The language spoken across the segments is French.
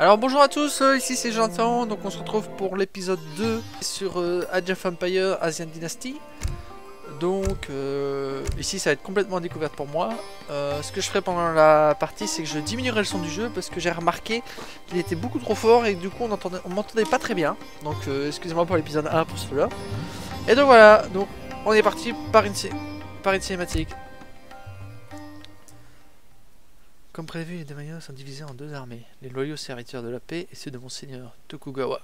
Alors bonjour à tous, ici c'est Jonathan, donc on se retrouve pour l'épisode 2 sur Age of Empires Asian Dynasty. Donc ici ça va être complètement découverte pour moi. Ce que je ferai pendant la partie, c'est que je diminuerai le son du jeu parce que j'ai remarqué qu'il était beaucoup trop fort et du coup on m'entendait pas très bien. Donc excusez-moi pour l'épisode 1 pour cela. Et donc voilà, donc on est parti par une cinématique. Comme prévu, les Daimyo sont divisés en deux armées, les loyaux serviteurs de la paix et ceux de Monseigneur Tokugawa.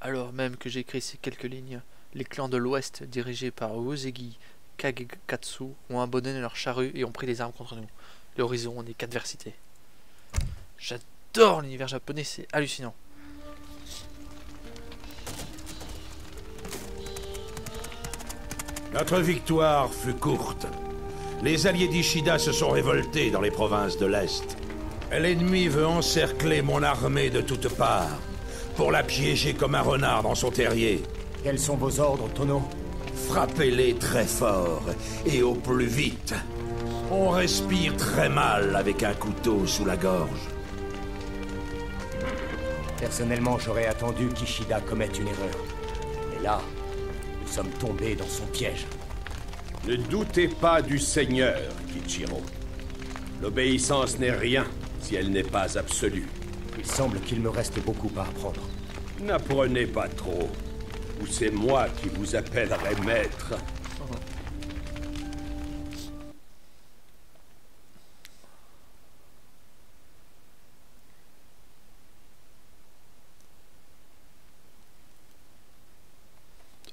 Alors même que j'écris ces quelques lignes, les clans de l'Ouest, dirigés par Uozegi Kagekatsu, ont abandonné leurs charrues et ont pris les armes contre nous. L'horizon n'est qu'adversité. J'adore l'univers japonais, c'est hallucinant. Notre victoire fut courte. Les alliés d'Ishida se sont révoltés dans les provinces de l'Est. L'ennemi veut encercler mon armée de toutes parts, pour la piéger comme un renard dans son terrier. Quels sont vos ordres, Tono? Frappez-les très fort et au plus vite. On respire très mal avec un couteau sous la gorge. Personnellement, j'aurais attendu qu'Ishida commette une erreur. Mais là, nous sommes tombés dans son piège. Ne doutez pas du Seigneur, Kichiro. L'obéissance n'est rien si elle n'est pas absolue. Il semble qu'il me reste beaucoup à apprendre. N'apprenez pas trop, ou c'est moi qui vous appellerai maître.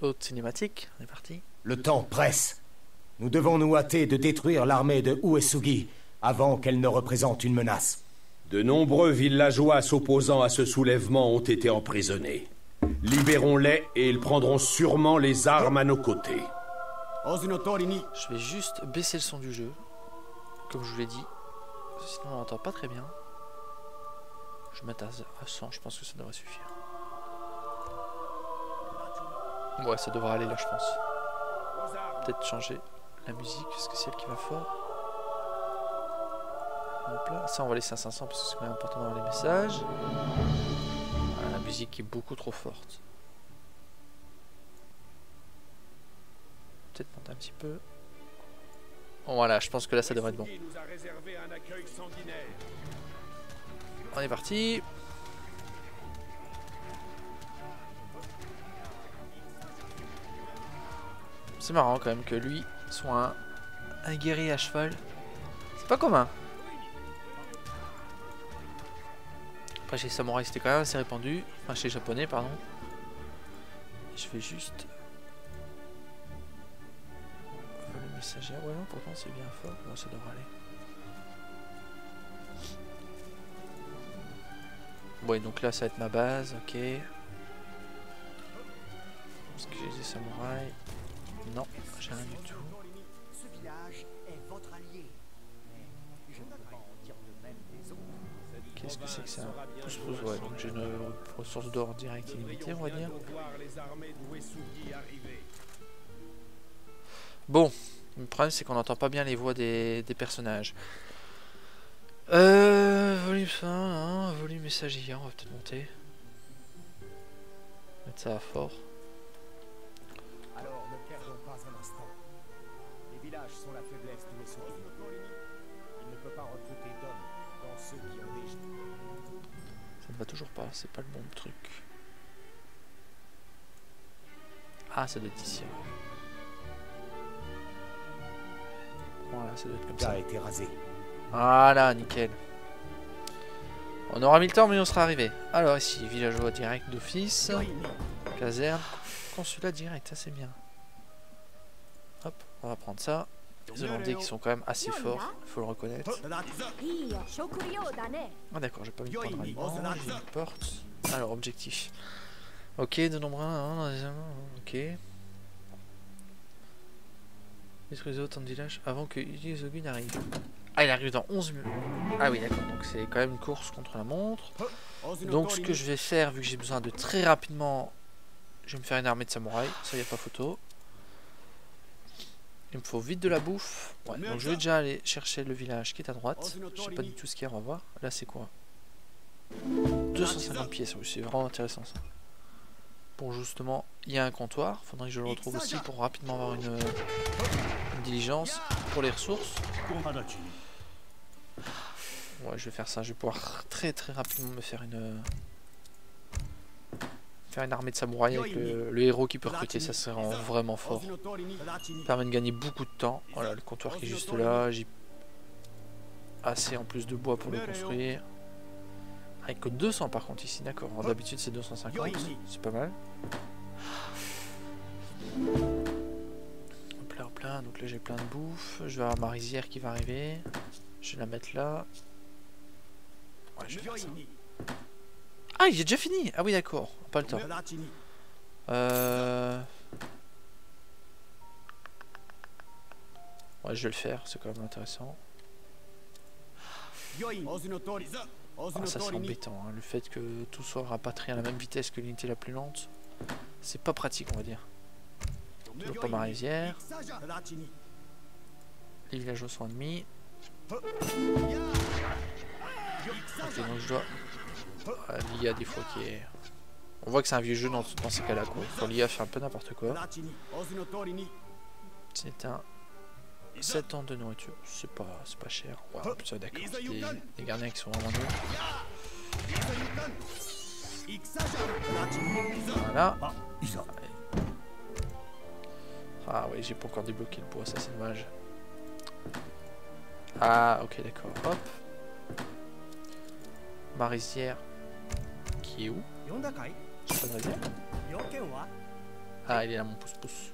Autre cinématique, on est parti. Le temps presse. Nous devons nous hâter de détruire l'armée de Uesugi avant qu'elle ne représente une menace. De nombreux villageois s'opposant à ce soulèvement ont été emprisonnés. Libérons-les et ils prendront sûrement les armes à nos côtés. Je vais juste baisser le son du jeu, comme je vous l'ai dit, sinon on n'entend pas très bien. Je vais mettre à 100, je pense que ça devrait suffire. Ouais, ça devrait aller là, je pense. Peut-être changer la musique, parce que c'est elle qui va fort. Hop là. Ça, on va laisser à 500 parce que c'est quand même important d'avoir les messages. Voilà, la musique est beaucoup trop forte. Peut-être monter un petit peu. Bon, voilà, je pense que là, ça devrait être bon. On est parti. C'est marrant quand même que lui soit un guerrier à cheval. C'est pas commun. Après chez les samouraïs c'était quand même assez répandu. Enfin chez les japonais pardon. Je vais juste... Le messager. Ouais non pourtant c'est bien fort. Bon ça devrait aller. Ouais donc là ça va être ma base. Ok. Est-ce que j'ai des samouraïs? Non, j'ai rien du tout. Ce village est votre allié. Je ne peux pas en dire de même des autres. Qu'est-ce que c'est que ça? Pouce-pouce, ouais, donc j'ai une ressource d'or direct illimitée, on va dire. Bon, le problème c'est qu'on n'entend pas bien les voix des personnages. Volume 1, hein, volume messager, on va peut-être monter. Mettre ça à fort. Alors, ne perdons pas un instant. Les villages sont la faiblesse de Uesugi. Il ne peut pas recruter d'hommes dans ceux qui ont déjà... Ça ne va toujours pas, c'est pas le bon truc. Ah, ça doit être ici. Voilà, ça doit être comme ça. a été rasé. Voilà, nickel. On aura mis le temps, mais on sera arrivé. Alors ici, villageois direct d'office. Caserne. Consulat direct, ça c'est bien. Hop, on va prendre ça. Les Hollandais qui sont quand même assez forts, il faut le reconnaître. Ah d'accord, j'ai pas mis de point de ralliement, j'ai une porte. Alors, objectif. Ok, de nombre 1, ok. Détruisez autant de villages avant que Uesugi n'arrive. Ah, il arrive dans 11 minutes. Ah oui, d'accord, donc c'est quand même une course contre la montre. Donc ce que je vais faire, vu que j'ai besoin de très rapidement... Je vais me faire une armée de samouraïs, ça y a pas photo. Il me faut vite de la bouffe. Ouais, donc je vais déjà aller chercher le village qui est à droite. Je sais pas du tout ce qu'il y a, on va voir. Là c'est quoi? 250 pièces, oui, c'est vraiment intéressant ça. Bon, justement, il y a un comptoir. Faudrait que je le retrouve aussi pour rapidement avoir une diligence pour les ressources. Ouais, je vais faire ça. Je vais pouvoir très rapidement me faire une armée de samouraïs avec le héros qui peut recruter. Ça serait vraiment fort. Ça permet de gagner beaucoup de temps. Voilà, le comptoir qui est juste là. J'ai assez en plus de bois pour le construire. Avec que 200 par contre ici, d'accord. D'habitude c'est 250, c'est pas mal. Hop là, hop là. Donc là j'ai plein de bouffe. Je vais avoir ma rizière qui va arriver. Je vais la mettre là. Ouais, je vais faire ça. Ah, il est déjà fini. Ah oui, d'accord. Pas le temps. Ouais, je vais le faire. C'est quand même intéressant. Ah, ça c'est embêtant, hein. Le fait que tout soit rapatrié à la même vitesse que l'unité la plus lente, c'est pas pratique, on va dire. Toujours pas ma rizière. Les villageois sont ennemis. Ok, donc je dois... l'IA des fois qui est... On voit que c'est un vieux jeu dans ces cas-là, quoi. Quand l'IA fait un peu n'importe quoi. C'est un... 7 ans de nourriture, c'est pas cher. Ouais, ça d'accord, des gardiens qui sont vraiment nuls. Voilà. Ah oui, j'ai pas encore débloqué le bois, ça c'est dommage. Ah ok, d'accord, hop. Ma rizière qui est où? J'ai pas de rizière. Ah, il est là mon pouce-pouce.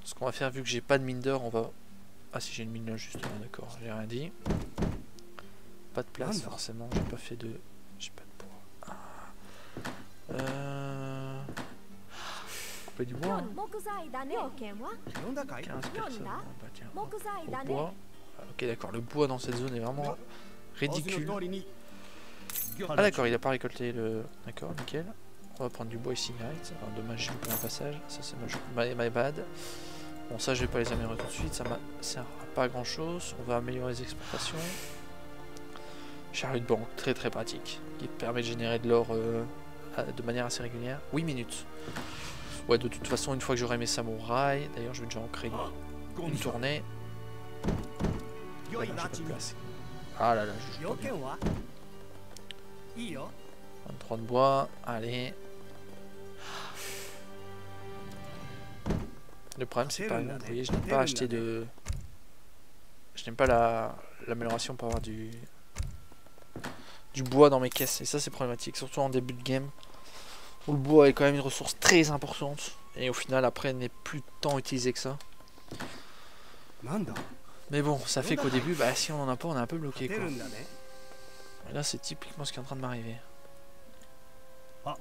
Ce qu'on va faire, vu que j'ai pas de mine d'or, on va... Ah si, j'ai une mine là justement, d'accord, j'ai rien dit. Pas de place forcément, j'ai pas fait de... J'ai pas de bois. Couper du bois, hein. 15 personnes, bah tiens. Au bois. Ok d'accord, le bois dans cette zone est vraiment ridicule. Ah d'accord, il a pas récolté le... D'accord, nickel. On va prendre du bois ici direct. Alors, dommage, j'ai loupé un passage. Ça c'est my bad. Bon, ça je vais pas les améliorer tout de suite. Ça ne sert à pas grand chose. On va améliorer les exportations. Chariot de banque, très pratique. Qui permet de générer de l'or de manière assez régulière. 8 minutes. Ouais, de toute façon, une fois que j'aurai mes samouraïs. D'ailleurs, je vais déjà en créer une tournée. Ouais, non, j'ai pas de place. Ah là là, je joue pas bien. 23 de bois, allez. Le problème c'est pas, vous voyez, je n'ai pas acheté de... Je n'aime pas l'amélioration pour avoir du bois dans mes caisses. Et ça c'est problématique, surtout en début de game. Où le bois est quand même une ressource très importante. Et au final après n'est plus tant utilisé que ça. Mais bon, ça fait qu'au début, bah si on en a pas, on est un peu bloqué quoi. Et là c'est typiquement ce qui est en train de m'arriver.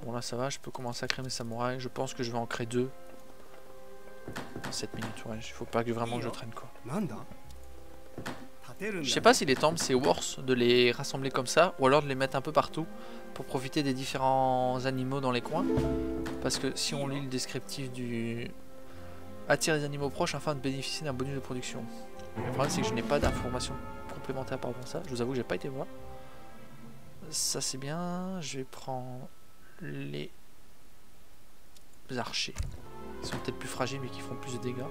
Bon là ça va, je peux commencer à créer mes samouraïs. Je pense que je vais en créer 2 en 7 minutes. Ouais, il faut pas que vraiment que je traîne quoi. Je sais pas si les temples c'est worth de les rassembler comme ça ou alors de les mettre un peu partout pour profiter des différents animaux dans les coins. Parce que si on lit le descriptif du... Attirer les animaux proches afin de bénéficier d'un bonus de production. Le problème c'est que je n'ai pas d'informations complémentaires par rapport à ça. Je vous avoue que j'ai pas été voir. Ça c'est bien, je vais prendre les archers. Ils sont peut-être plus fragiles mais qui font plus de dégâts.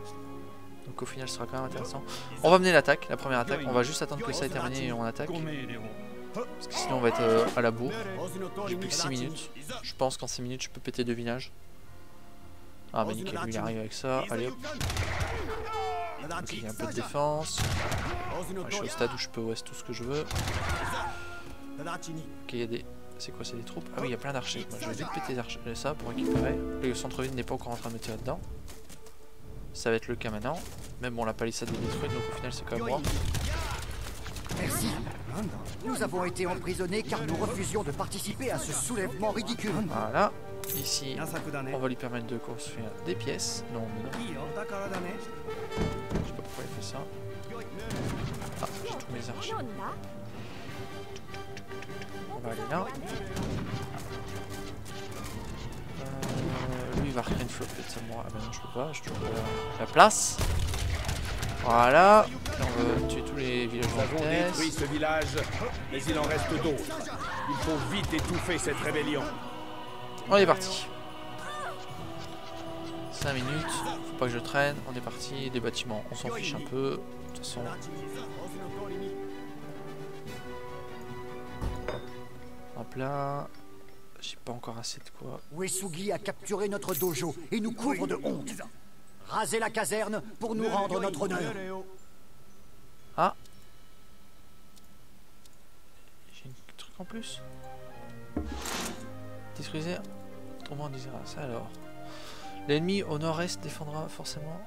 Donc au final ce sera quand même intéressant. On va mener l'attaque, la première attaque. On va juste attendre que ça ait terminé et on attaque. Parce que sinon on va être à la bourre. J'ai plus que 6 minutes. Je pense qu'en 6 minutes je peux péter 2 villages. Ah bah nickel, lui il arrive avec ça. Allez hop. Ok, il y a un peu de défense. Ouais, je suis au stade où je peux ouest tout ce que je veux. Ok, il y a des... C'est quoi, c'est des troupes? Ah oui, il y a plein d'archers. Moi, je vais vite péter ça pour récupérer. Le centre-ville n'est pas encore en train de me tirer dedans. Ça va être le cas maintenant. Même bon, la palissade est détruite, donc au final, c'est quand même moi. Merci. Nous avons été emprisonnés car nous refusions de participer à ce soulèvement ridicule. Voilà. Ici, on va lui permettre de construire des pièces. Non, mais non. Je sais pas pourquoi il fait ça. Ah, j'ai tous mes archers. On va aller là. Lui il va recréer une flopette de samouraï. Ah bah non, je peux pas, je trouve la place. Voilà. Et on va tuer tous les villages Nous avons de détruit ce village, mais il en reste d'autres. Il faut vite étouffer cette rébellion. On est parti. 5 minutes. Faut pas que je traîne. On est parti. Des bâtiments, on s'en fiche un peu. De toute façon. Hop là. J'ai pas encore assez de quoi. Uesugi a capturé notre dojo et nous couvre de honte. Rasez la caserne pour nous rendre notre honneur. Ah. J'ai un truc en plus. Détruisez. Tourment désirable. Ça alors. L'ennemi au nord-est défendra forcément.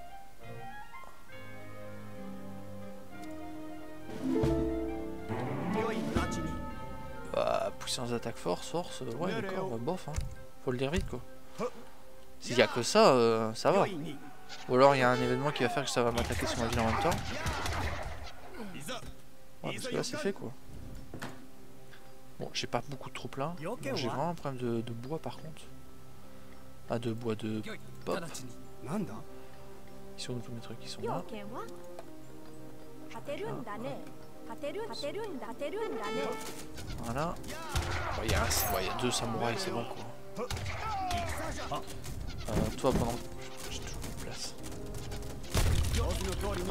Bah, puissance d'attaque force, ouais d'accord, bof hein. Faut le dire vite quoi. S'il y a que ça, ça va. Ou alors il y a un événement qui va faire que ça va m'attaquer sur ma ville en même temps. Ouais, parce que là c'est fait quoi. Bon, j'ai pas beaucoup de troupes là. J'ai vraiment un problème de bois par contre. Ah, de bois de pop. Ils sont où tous mes trucs? Ils sont là. Voilà. Bon, il y a 2 samouraïs, c'est bon quoi. Toi pendant que j'ai toujours de place.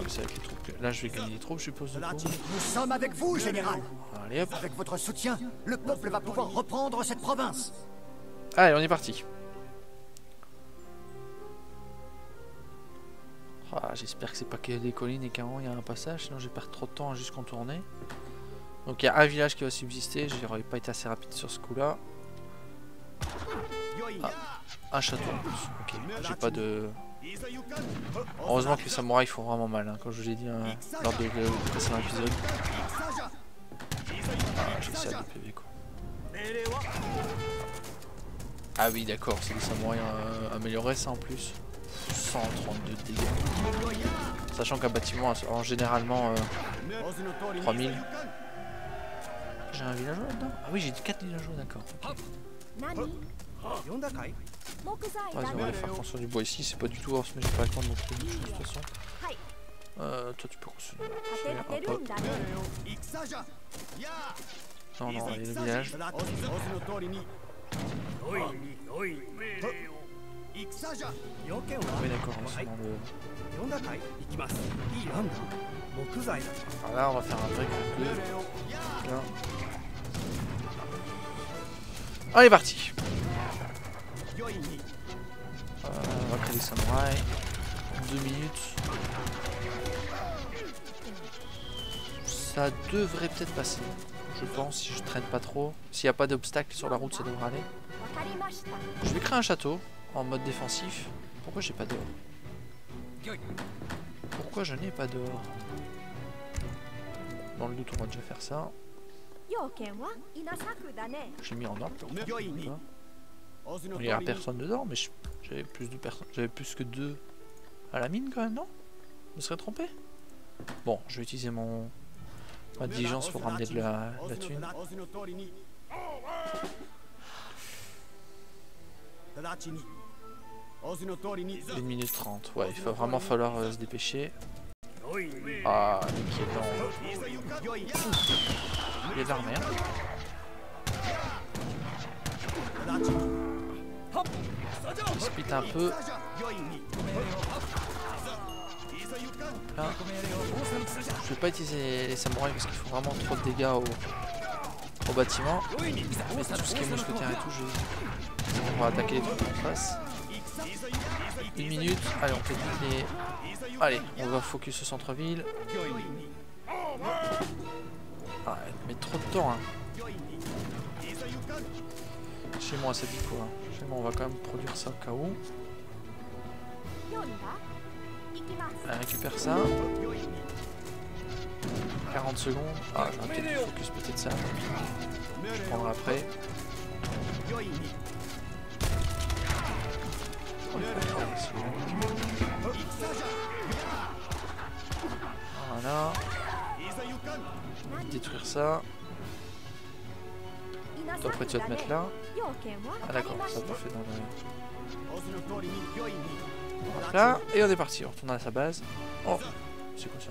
C'est avec les troupes. Là je vais gagner les troupes je suppose de coup. Nous sommes avec vous, général. Allez hop. Avec votre soutien, le peuple va pouvoir reprendre cette province. Allez on est parti. Ah, j'espère que c'est pas qu'il y a des collines et qu'à un moment il y a un passage, sinon je vais perdre trop de temps à juste contourner. Donc il y a un village qui va subsister, j'aurais pas été assez rapide sur ce coup là. Ah, un château en plus, ok, j'ai pas de... Heureusement que les samouraïs font vraiment mal, hein, comme je vous l'ai dit lors de précédent épisode. Ah, j'ai essayé de PV quoi. Ah oui d'accord, c'est des samouraïs améliorés ça en plus. 132 dégâts. Sachant qu'un bâtiment en généralement 3000. J'ai un villageois là-dedans? Ah oui j'ai 4 villageois d'accord. Okay. Vas-y on va aller faire construire du bois ici, c'est pas du tout mais j'ai pas le temps de montrer une chose de toute façon. Toi tu peux construire. Non non, allez le village. Oui d'accord, c'est dans le... Alors là on va faire un vrai groupe 2. Allez parti. On va créer des samouraïs. 2 minutes. Ça devrait peut-être passer. Je pense si je traîne pas trop. S'il n'y a pas d'obstacle sur la route ça devrait aller. Je vais créer un château en mode défensif. Pourquoi j'ai pas d'or? Pourquoi je n'ai pas d'or? Dans le doute on va déjà faire ça. J'ai mis en or. Il n'y a personne dedans mais j'avais plus de personnes. J'avais plus que 2 à la mine quand même, non? Je me serais trompé? Bon, je vais utiliser ma diligence pour ramener de la thune. 1 minute 30, ouais, il va vraiment falloir se dépêcher. Ah, qui est dans... Il y a de l'armée. Je split un peu. Là. Je vais pas utiliser les samouraïs parce qu'il faut vraiment trop de dégâts au bâtiment. Mais tout ce qui est mousquetaire et tout, on va attaquer les trucs en face. 1 minute, allez on peut les... Allez, on va focus au centre-ville. Ah, mais trop de temps hein. Chez moi ça dit quoi? Chez moi on va quand même produire ça au cas où. Allez, récupère ça. 40 secondes. Ah, j'aurais peut-être dû focus peut-être ça. Je prendrai après. Voilà. Détruire ça. Toi après tu vas te mettre là. Ah d'accord, ça peut faire dans le... Hop là, et on est parti, on retourne à sa base. Oh, C'est quoi ça?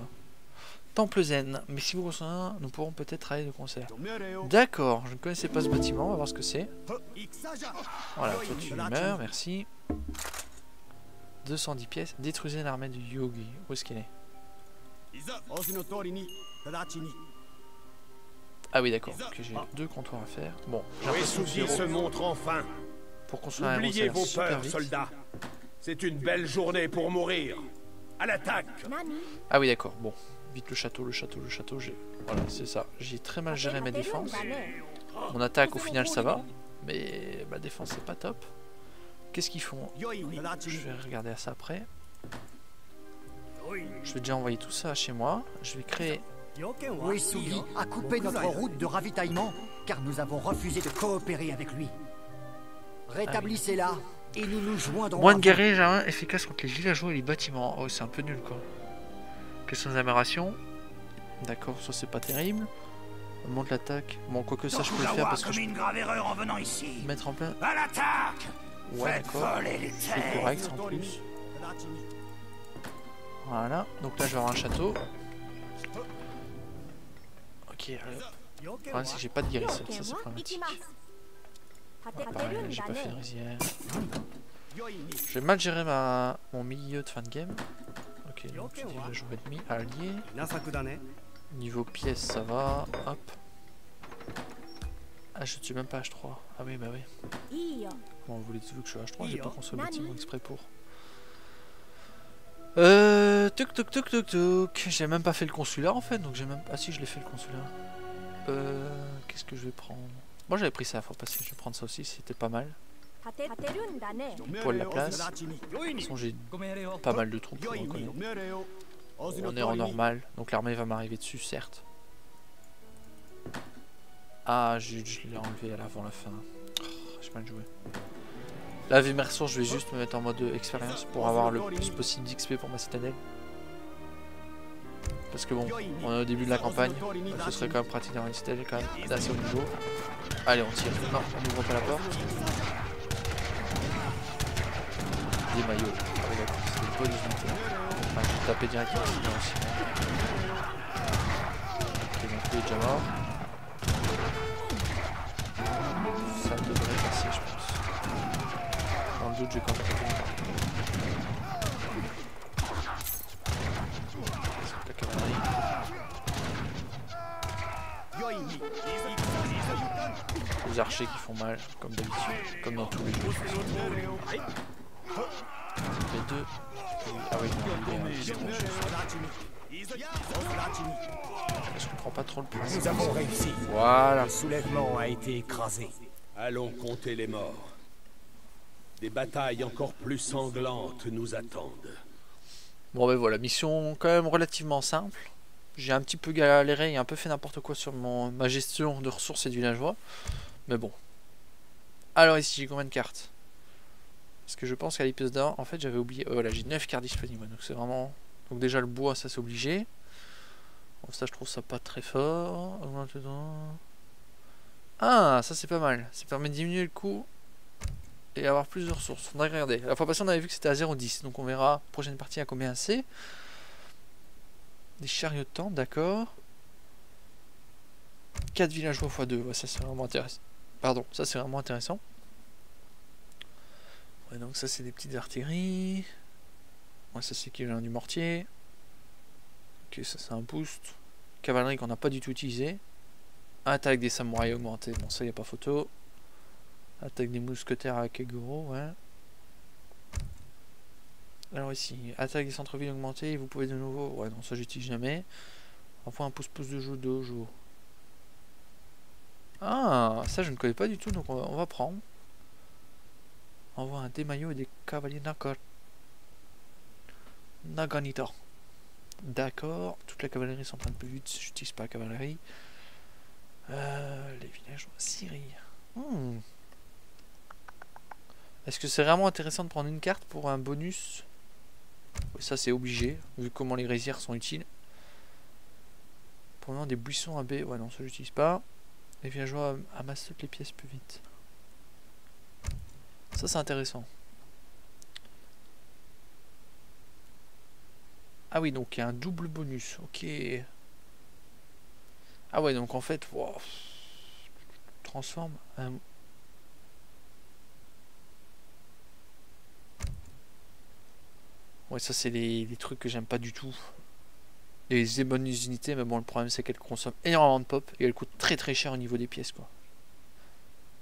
Temple Zen. Mais si vous construisez un, nous pourrons peut-être aller de concert. D'accord, je ne connaissais pas ce bâtiment, on va voir ce que c'est. Voilà, toi tu meurs, merci. 210 pièces. Détruisez l'armée de Yogi. Où est-ce qu'elle est? Ah oui, d'accord. Ok, j'ai 2 comptoirs à faire. Bon, j'ai l'impression que Uesugi se montre enfin. pour construire un héros, ça a Oubliez l'air vos super peurs, vite. soldats. C'est une belle journée pour mourir. À l'attaque. Ah oui, d'accord. Bon, vite le château, le château, le château. Voilà, c'est ça. J'ai très mal géré ma défense. Mon attaque, au final, ça va. Mais ma défense, c'est pas top. Qu'est-ce qu'ils font? Je vais regarder à ça après. Je vais déjà envoyer tout ça chez moi. Je vais créer... Uesugi a coupé notre route de ravitaillement car nous avons refusé de coopérer avec lui. Rétablissez-la et nous nous joindrons. Moins de à vous. guerriers efficace contre les villageois et les bâtiments. Oh, c'est un peu nul, quoi. Question d'amélioration. D'accord, ça c'est pas terrible. On monte l'attaque. Bon, quoique ça je peux le faire parce que je une grave erreur en venant ici. peux mettre en plein. À l'attaque. Ouais, d'accord. les C'est correct en plus. Voilà, donc là je vais avoir un château. Ok, le problème c'est que j'ai pas de guérisseur, ça c'est problématique. Pareil, j'ai pas fait de rizière. Je vais mal gérer mon milieu de fin de game. Ok, donc tu dis je joue ennemi, allié. Niveau pièces ça va, hop. Ah, je ne suis même pas H3. Ah oui, bah oui. Bon, vous voulez que je sois H3, j'ai pas construit le bâtiment exprès pour. Tuc tuc tuc tuc tuc. J'ai même pas fait le consulat en fait, donc j'ai même. Ah si, je l'ai fait le consulat. Qu'est-ce que je vais prendre? Moi j'avais pris ça, faut passer. Je vais prendre ça aussi, c'était pas mal. Poil la place. De toute façon, j'ai pas mal de troupes pour reconnaître. On est en normal, donc l'armée va m'arriver dessus, certes. Ah, je l'ai enlevé avant la fin. Oh, j'ai mal joué. Là, vu mes ressources, je vais juste me mettre en mode expérience pour avoir le plus possible d'XP pour ma citadelle. Parce que bon, on est au début de la campagne, donc ce serait quand même pratique d'avoir une citadelle quand même d'assez haut niveau. Allez, on tire. Non, on n'ouvre pas la porte. Des maillots. Ah oui, d'accord, c'est des bonnes unités. Enfin, je vais taper directement aussi. Ok, donc il est déjà mort. Ça devrait passer, je pense. Dans le doute, j'ai quand même pas la cavalerie. Les archers qui font mal, comme d'habitude, comme dans tous les jeux. Les deux. Ah oui, non, je comprends pas trop le principe. Nous avons réussi. Voilà. Le soulèvement a été écrasé. Allons compter les morts. Des batailles encore plus sanglantes nous attendent. Bon ben voilà, mission quand même relativement simple. J'ai un petit peu galéré et un peu fait n'importe quoi sur ma gestion de ressources et de villageois. Mais bon. Alors ici, j'ai combien de cartes? Parce que je pense qu'à l'épisode 1, en fait j'avais oublié. Voilà, j'ai 9 cartes disponibles. Donc c'est vraiment... Donc déjà le bois, ça c'est obligé. Bon, ça je trouve ça pas très fort. Ah, ça c'est pas mal. Ça permet de diminuer le coût et avoir plus de ressources. Faudrait regarder. La fois passée on avait vu que c'était à 0,10. Donc on verra prochaine partie à combien c'est. Des chariots de temps, d'accord. 4 villageois x 2. Ouais, ça c'est vraiment intéressant. Pardon, ça c'est vraiment intéressant. Ouais, donc ça c'est des petites artilleries. Ouais, ça c'est équivalent du mortier. Ok, ça c'est un boost. Cavalerie qu'on n'a pas du tout utilisé. Attaque des samouraïs augmentés. Bon, ça y a pas photo. Attaque des mousquetaires à Keguro, ouais. Alors ici, attaque des centres-villes augmentées. Vous pouvez de nouveau. Ouais, non, ça j'utilise jamais. Enfin, un pouce-pouce de jeu dojo. Ah, ça je ne connais pas du tout, donc on va prendre. On voit un démaillot et des cavaliers Naganita. D'accord. Toute la cavalerie sont un peu vite. J'utilise pas la cavalerie. Les villages en Syrie. Est-ce que c'est vraiment intéressant de prendre une carte pour un bonus? Oui, ça c'est obligé, vu comment les rizières sont utiles. Pour le moment, des buissons à baie. Ouais, non, ça j'utilise pas. Les villageois amassent toutes les pièces plus vite. Ça c'est intéressant. Ah oui, donc il y a un double bonus. Ok. Ah ouais, donc en fait, wow, transforme. Ouais, ça c'est les trucs que j'aime pas du tout. Les bonnes unités, mais bon, le problème c'est qu'elles consomment énormément de pop et elles coûtent très très cher au niveau des pièces, quoi.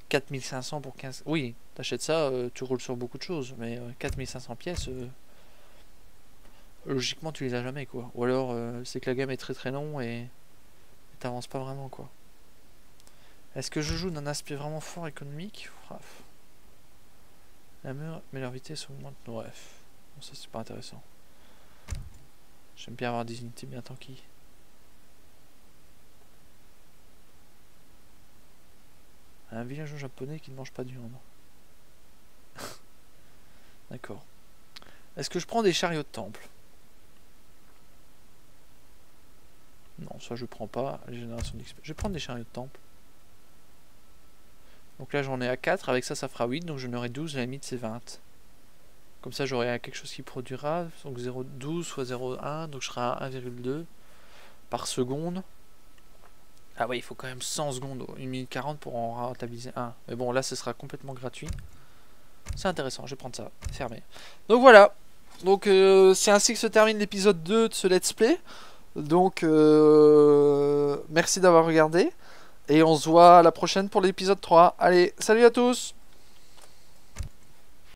4500 pour 15. Oui, t'achètes ça, tu roules sur beaucoup de choses, mais 4500 pièces, logiquement tu les as jamais, quoi. Ou alors c'est que la gamme est très très long et t'avances pas vraiment, quoi. Est-ce que je joue d'un aspect vraiment fort économique? La mur, mais leur vitesse augmente. Bref, bon, ça c'est pas intéressant. J'aime bien avoir des unités bien tanky. Un village japonais qui ne mange pas de viande. D'accord. Est-ce que je prends des chariots de temple? Non, ça je prends pas. Les générations d'XP. Je vais prendre des chariots de temple. Donc là j'en ai à 4. Avec ça, ça fera 8. Donc je n'aurai 12. La limite c'est 20. Comme ça j'aurai quelque chose qui produira. Donc 0,12 soit 0,1. Donc je serai à 1,2 par seconde. Ah ouais, il faut quand même 100 secondes. 1 minute 40 pour en rentabiliser 1. Mais bon, là ce sera complètement gratuit. C'est intéressant, je vais prendre ça. Fermé. Donc voilà. Donc c'est ainsi que se termine l'épisode 2 de ce let's play. Donc merci d'avoir regardé. Et on se voit à la prochaine pour l'épisode 3. Allez, salut à tous!